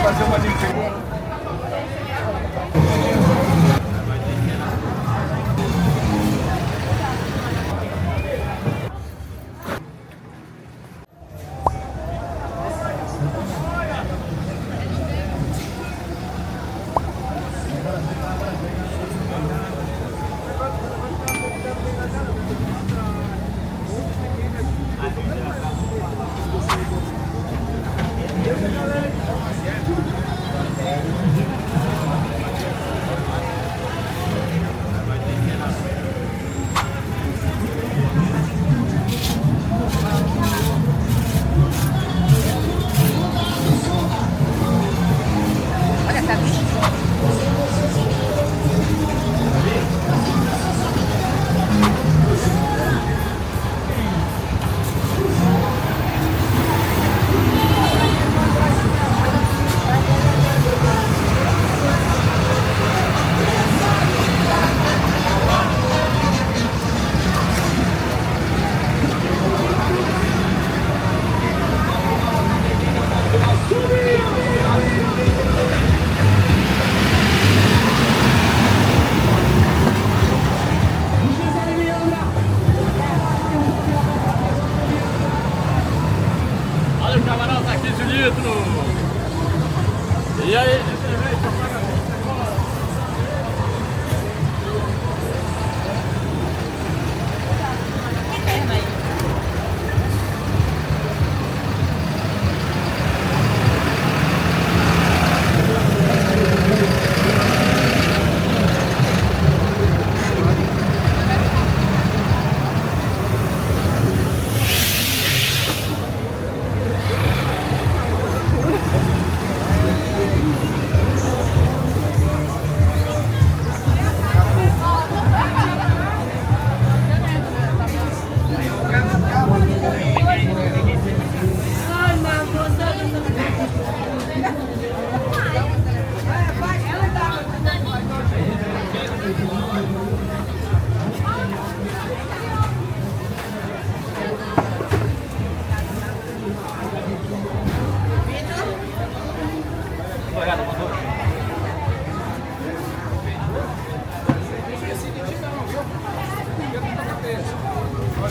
Fazer uma limpeza. E aí?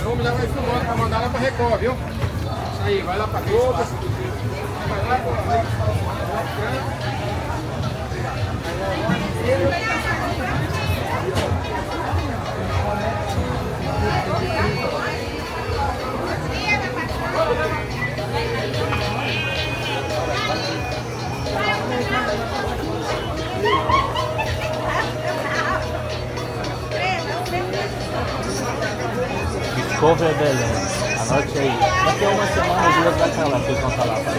Vamos já vai filmando para mandar lá para Record, viu? Isso aí, vai lá para Globo. Vai lá para Cover Belém, anote aí. Daqui a uma semana, duas vai estar lá, vocês vão estar lá para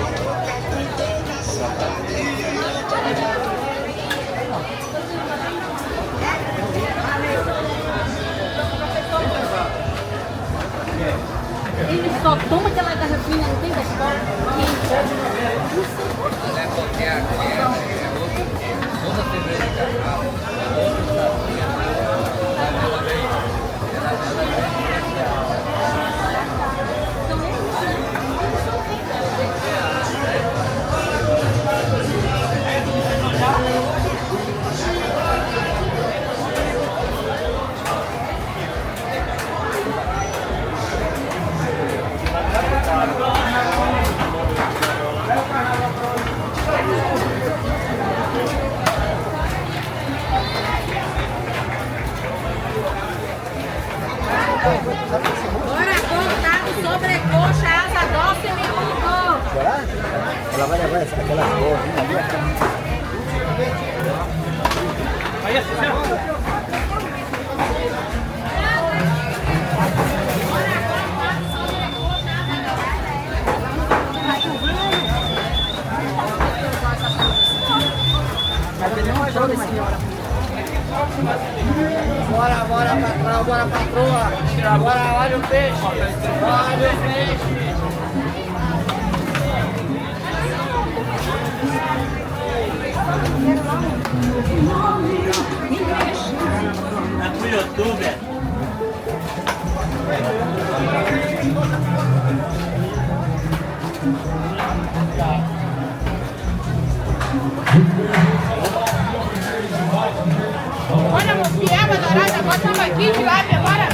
Ele só toma aquela garrafinha, não tem gostosa. Não é qualquer toda cerveja de cacau, Bora cortar o sobrecoxa, asa doce, minuto. será? Ela vai levar aquela florzinha ali. Aí, assim, Bora, patrão, bora, patroa. Bora, olha o peixe. Olha o peixe. YouTube. Olha, mofiaba dourada, bota uma aqui de lá, agora.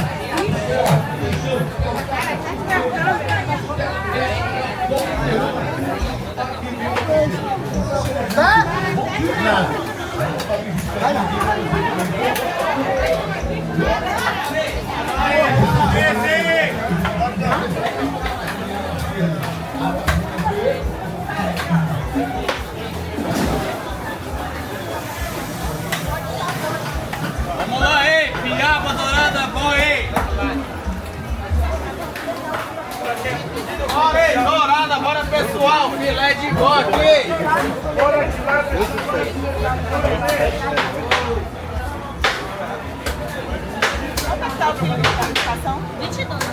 Vamos lá, hein? Piaba dourada, bom, hein? Bora, hein? Dourada, bora, pessoal. Filé de bode, hein? Quanto é que tá o valor da participação? 22.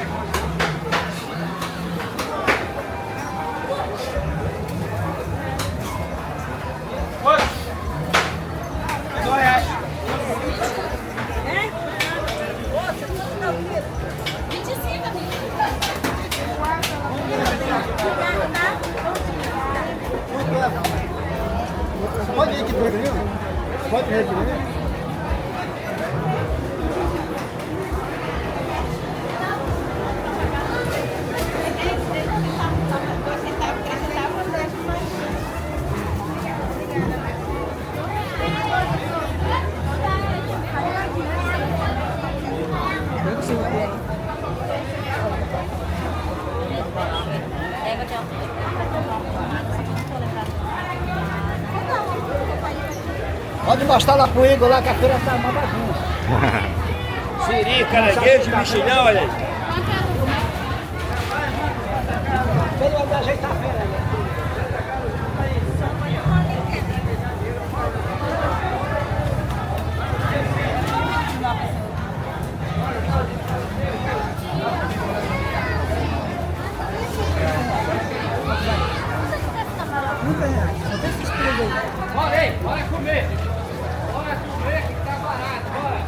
Pode ir aqui primeiro? Pode ir primeiro? Pode mostrar lá pro Igor lá que a feira tá uma bagunça. Siri, caranguejo, mexilhão, olha aí. Ele vai ajeitar a feira. Bora aí, bora comer. Bora comer que tá barato, bora.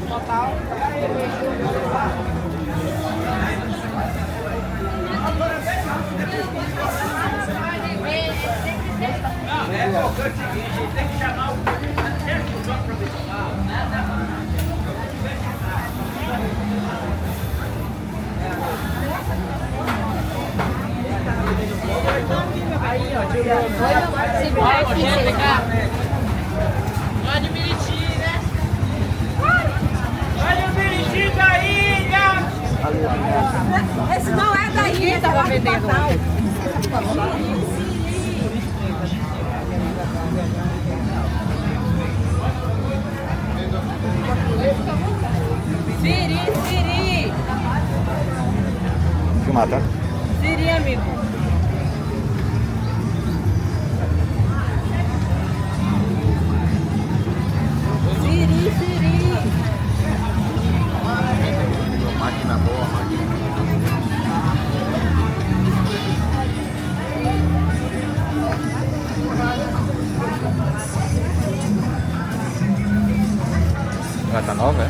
Total. É importante o seguinte, a gente tem que chamar o profissional. Olha o Biriti, né? Olha o Biriti da ilha! Esse não é da ilha, tava vendendo. Siri, Siri. Filmar, tá? Siri, amigo. Siri, Siri. Máquina boa, máquina. Ela tá nova, é?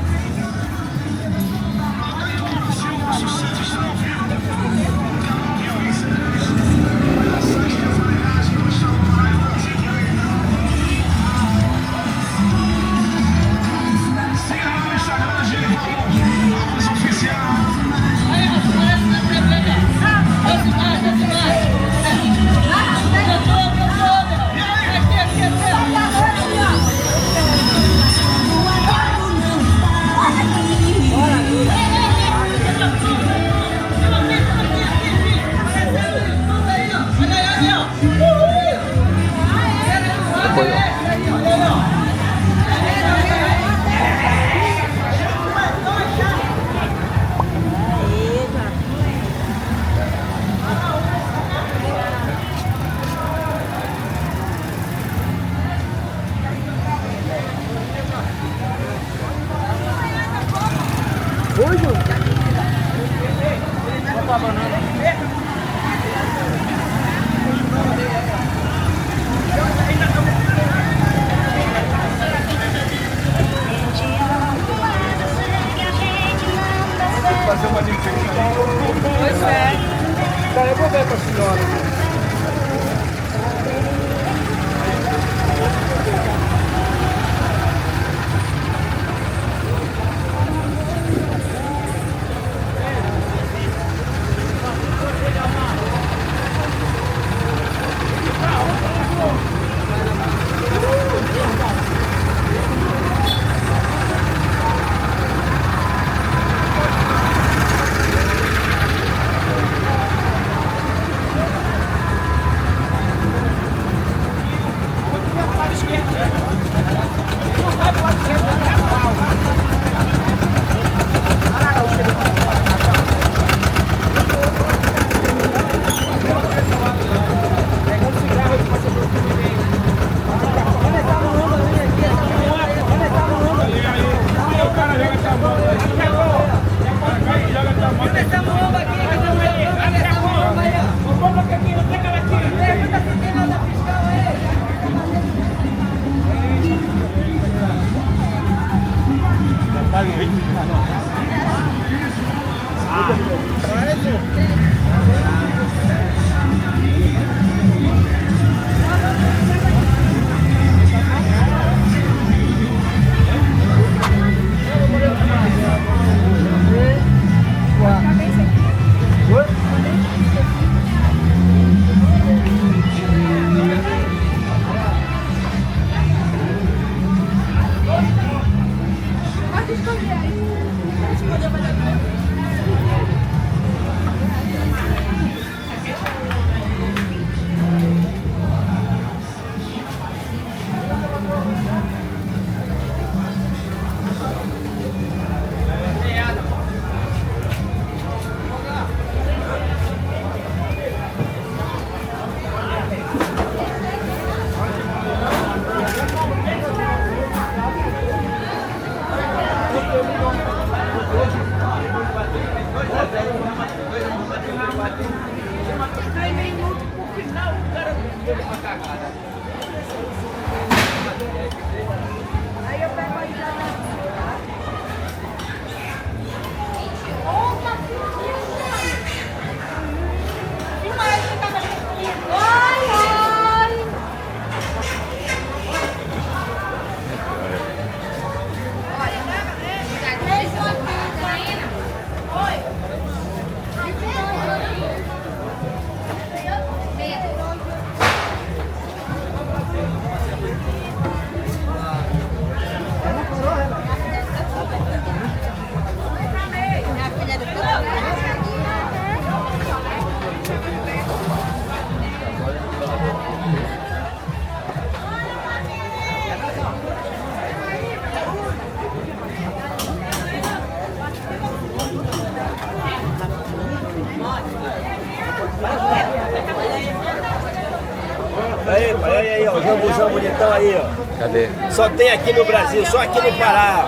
Aí, pai, olha aí, ó, o jambuzão bonitão aí, ó. Cadê? Só tem aqui no Brasil, só aqui no Pará.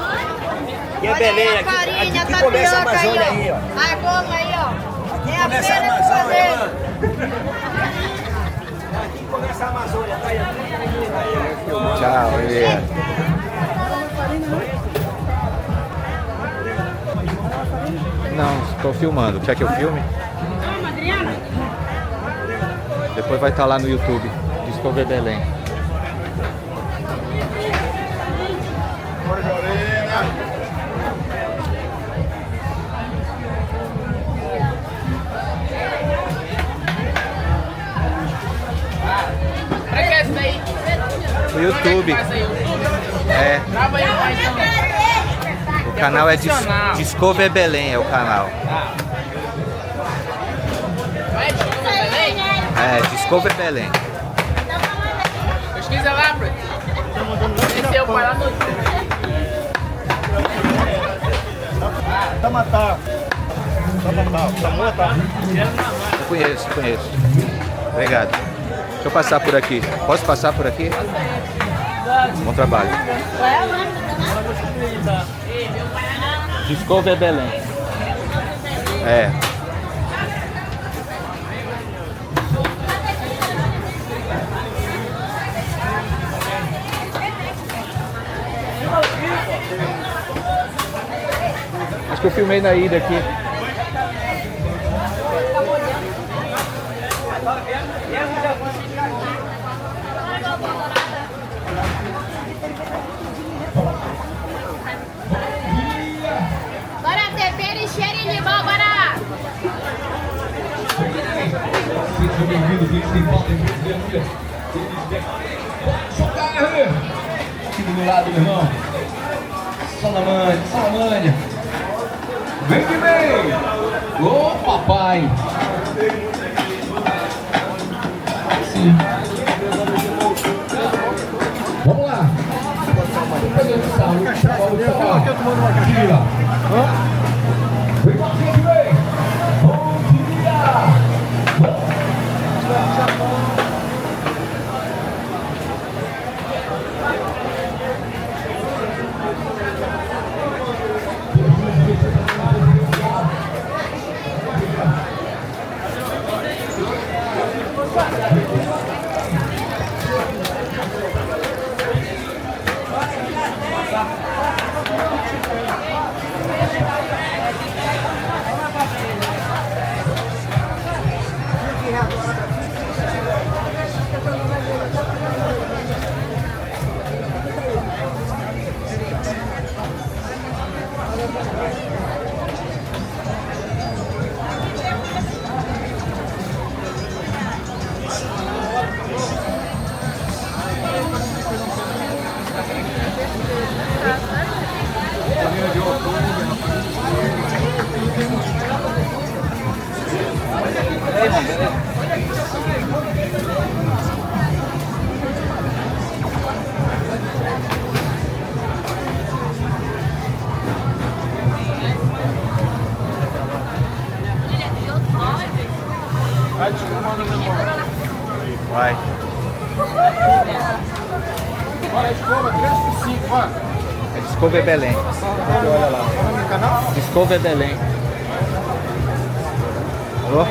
E é Belém, aqui começa a Amazônia aí, ó. Ai, como aí, ó. Aqui É começa a apenas Amazônia, fazer. mano. Aqui começa a Amazônia, tá aí, ó. Tchau, Elias. Não, estou filmando. Quer que eu filme? Toma, Adriana. Depois vai estar lá no YouTube. Discover Belém. Pra que essa daí? No YouTube. É. Trava aí mais então. O canal é profissional. Discover Belém, é o canal. Vai, desculpa, Belém. É, Discover Belém. Pesquisa lá, Fred. Desceu para lá no YouTube. Eu conheço, conheço. Obrigado. Deixa eu passar por aqui. Posso passar por aqui? Bom trabalho. Discover Belém. É. Acho que eu filmei na ida aqui. Bora, tempero e cheiro de limão, bora! Seja bem-vindo, gente, tem falta aqui do meu lado, meu irmão. Salamânia. Vem que vem! Ô, papai! Sim. Vamos lá! Fazendo saúde, vem com a gente, vem! Bom dia! Vai. Olha a escova, 3 por 5, ó. É Discover Belém. Olha lá. Discover Belém. Alô?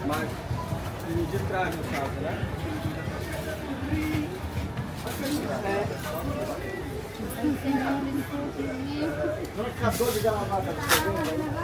Mas de trás no caso, né? Não acabou de dar uma vaga de segundo?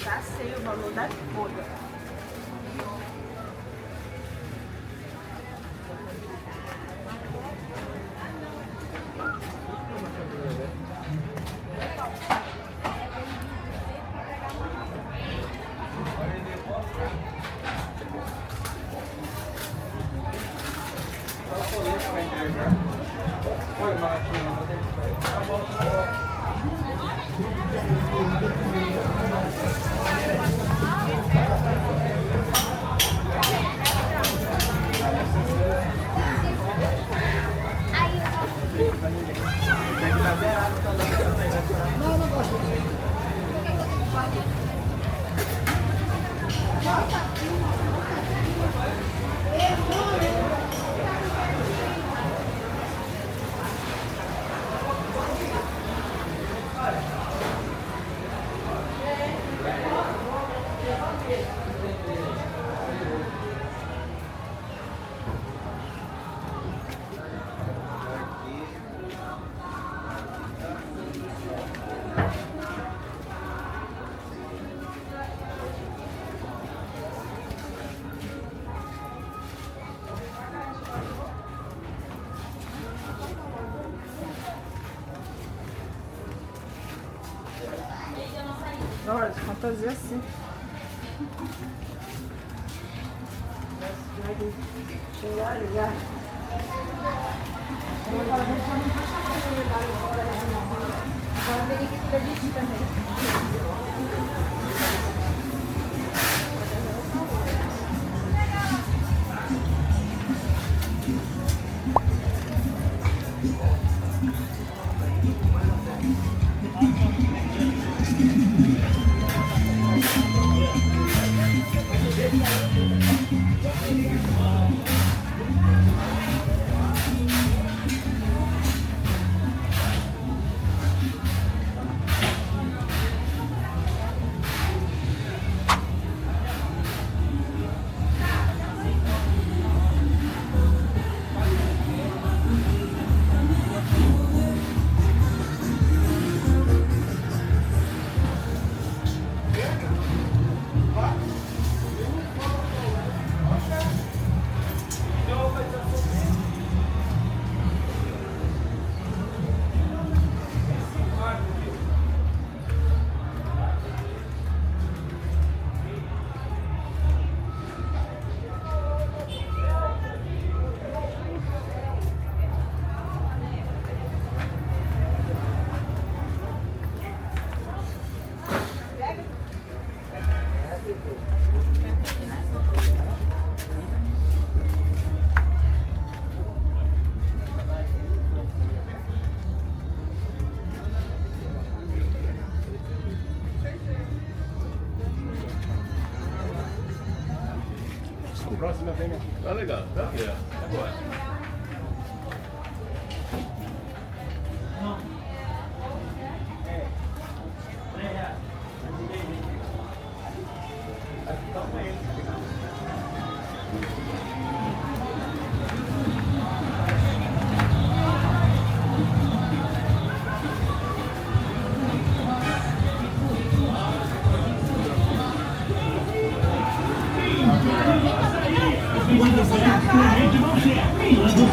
Já sei o valor da folha. Olha, fantasia assim. Já. Agora tem que também. Próxima vem aqui. Tá legal, tá aqui, ó. Agora. Quando será que a gente não chega?